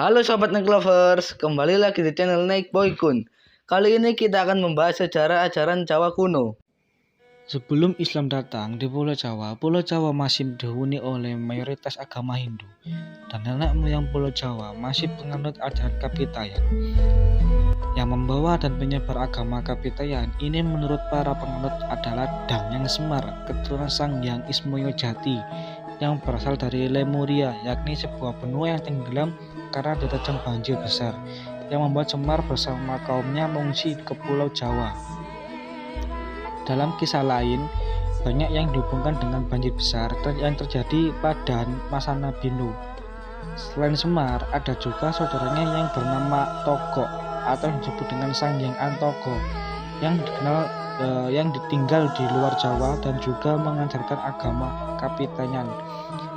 Halo Sobat Nick Lovers, kembali lagi di channel Nick Boykun. Kali ini kita akan membahas sejarah ajaran Jawa kuno. Sebelum Islam datang di Pulau Jawa masih dihuni oleh mayoritas agama Hindu, dan nenek moyang Pulau Jawa masih penganut ajaran Kapitayan. Yang membawa dan penyebar agama Kapitayan ini menurut para penganut adalah Danyang Semar, keturunan Sang Hyang Ismoyo Jati, yang berasal dari Lemuria, yakni sebuah benua yang tenggelam karena diterjang banjir besar, yang membuat Semar bersama kaumnya mengungsi ke Pulau Jawa. Dalam kisah lain, banyak yang dihubungkan dengan banjir besar yang terjadi pada masa Nabi Nuh. Selain Semar, ada juga saudaranya yang bernama Togo atau disebut dengan Sang Hyang Antogo, yang dikenal yang ditinggal di luar Jawa dan juga mengajarkan agama Kapitayan,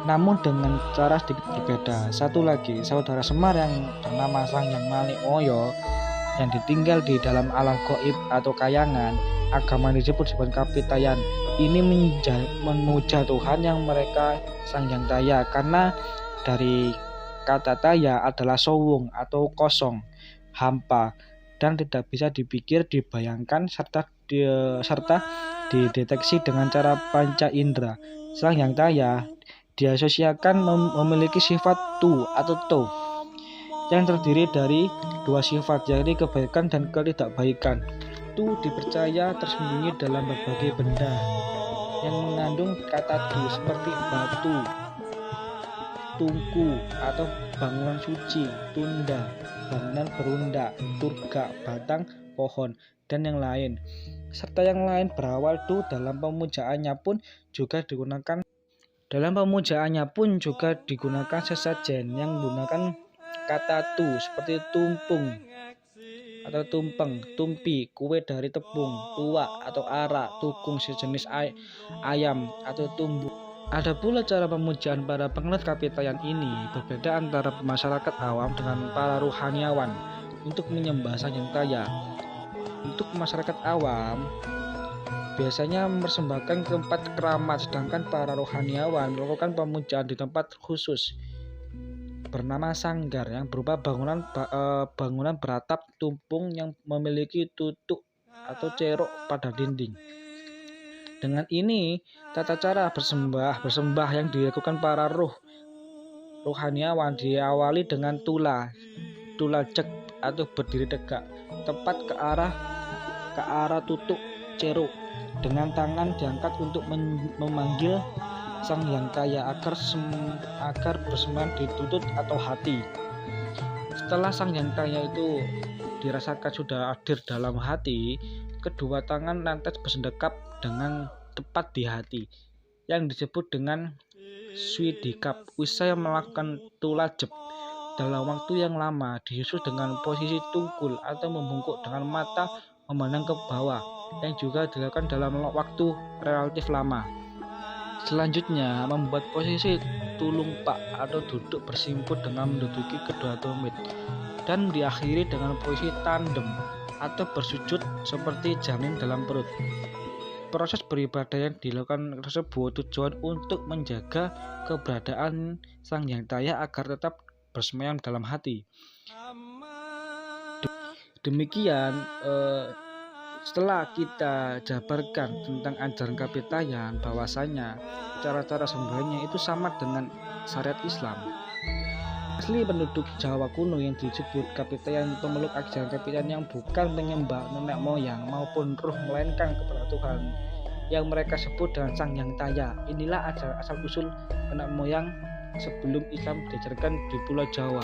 namun dengan cara sedikit berbeda. Satu lagi, saudara Semar yang bernama Sang Hyang Manikmoyo yang ditinggal di dalam alam gaib atau kayangan, agama yang disebut Kapitayan ini memuja Tuhan yang mereka Sang Hyang Taya, karena dari kata Taya adalah sowung atau kosong, hampa, dan tidak bisa dipikir, dibayangkan, serta dideteksi dengan cara panca indera. Sang Hyang Taya diasosiasikan memiliki sifat tu atau to, yang terdiri dari dua sifat, yakni kebaikan dan ketidakbaikan. Tu dipercaya tersembunyi dalam berbagai benda yang mengandung kata tu, seperti batu, tungku atau bangunan suci, tunda, bangunan berunda, turga, batang pohon, dan yang lain. Serta yang lain berawal tu. Dalam pemujaannya pun juga digunakan sesajen yang menggunakan kata tu, seperti tumpung atau tumpeng, tumpi, kue dari tepung, tuak atau arak, tukung sejenis ayam atau tumbuh. Ada pula cara pemujaan para penganut Kapitayan ini berbeda antara masyarakat awam dengan para rohaniawan untuk menyembah Sang Hyang Taya. Untuk masyarakat awam biasanya mempersembahkan ke tempat keramat, sedangkan para rohaniawan melakukan pemujaan di tempat khusus bernama sanggar, yang berupa bangunan beratap tumpung yang memiliki tutuk atau ceruk pada dinding. Dengan ini, tata cara bersembah yang dilakukan para rohaniawan diawali dengan tulajek atau berdiri tegak, tepat ke arah tutuk ceruk, dengan tangan diangkat untuk memanggil Sang Hyang Taya agar bersemayam di tutut atau hati. Setelah Sang Hyang Taya itu dirasakan sudah hadir dalam hati, kedua tangan lantas bersendekap dengan tepat di hati, yang disebut dengan swidikap. Usai melakukan tulajep dalam waktu yang lama, disusul dengan posisi tungkul atau membungkuk dengan mata memandang ke bawah, yang juga dilakukan dalam waktu relatif lama. Selanjutnya, membuat posisi tulungpak atau duduk bersimpul dengan menduduki kedua tumit, dan diakhiri dengan posisi tandem atau bersujud seperti janin dalam perut. Proses beribadah yang dilakukan tersebut tujuan untuk menjaga keberadaan Sang Hyang Taya agar tetap bersemayam dalam hati. Demikian, setelah kita jabarkan tentang ajaran Kapitayan, bahwasanya cara-cara sembahnya itu sama dengan syariat Islam. Asli penduduk Jawa kuno yang disebut Kapitayan pemeluk ajaran Kapitayan yang bukan menyembah nenek moyang maupun roh, melainkan kepada Tuhan yang mereka sebut dengan Sang Hyang Taya. Inilah ajaran asal usul nenek moyang sebelum Islam diajarkan di Pulau Jawa.